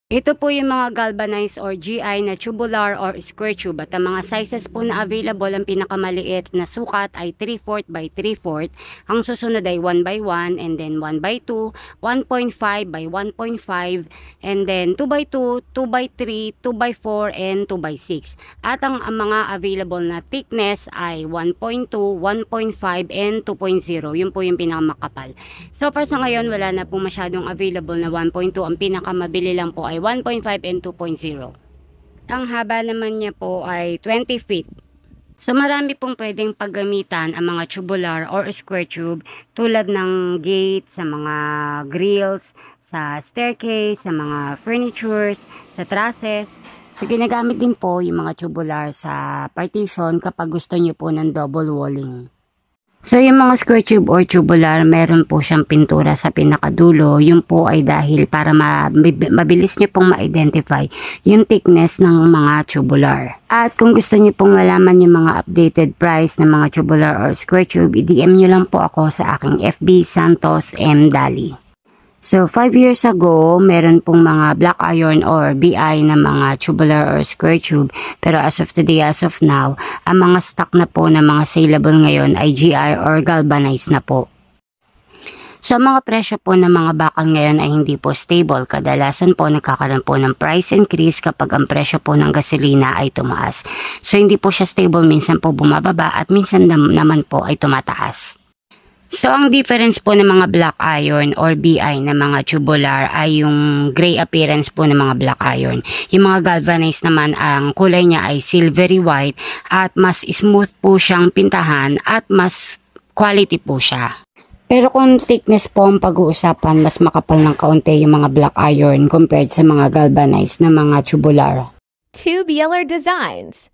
Ito po yung mga galvanized or GI na tubular or square tube. At ang mga sizes po na available, ang pinakamaliit na sukat ay 3/4 by 3/4. Ang susunod ay 1 by 1 and then 1 by 2, 1.5 by 1.5 and then 2 by 2, 2 by 3, 2 by 4 and 2 by 6. At ang mga available na thickness ay 1.2, 1.5 and 2.0. Yun po yung pinakamakapal. So far sa ngayon, wala na po masyadong available na 1.2. Ang pinakamabili lang po ay 1.5 and 2.0. Ang haba naman niya po ay 20 feet. So marami pong pwedeng paggamitan ang mga tubular or square tube tulad ng gate, sa mga grills, sa staircase, sa mga furnitures, sa trusses. So ginagamit din po yung mga tubular sa partition kapag gusto niyo po ng double walling. So yung mga square tube or tubular, meron po siyang pintura sa pinakadulo. Yun po ay dahil para mabilis nyo pong ma-identify yung thickness ng mga tubular. At kung gusto nyo pong malaman yung mga updated price ng mga tubular or square tube, i-DM nyo lang po ako sa aking FB Santos M. Dali. So 5 years ago, meron pong mga black iron or BI na mga tubular or square tube. Pero as of today, as of now, ang mga stock na po na mga saleable ngayon ay GI or galvanized na po. So mga presyo po ng mga bakal ngayon ay hindi po stable. Kadalasan po nagkakaroon po ng price increase kapag ang presyo po ng gasolina ay tumaas. So hindi po siya stable, minsan po bumababa at minsan naman po ay tumataas. So, ang difference po ng mga black iron or BI na mga tubular ay yung gray appearance po ng mga black iron. Yung mga galvanized naman, ang kulay niya ay silvery white at mas smooth po siyang pintahan at mas quality po siya. Pero kung thickness po ang pag-uusapan, mas makapal ng kaunti yung mga black iron compared sa mga galvanized na mga tubular. Tubular Designs.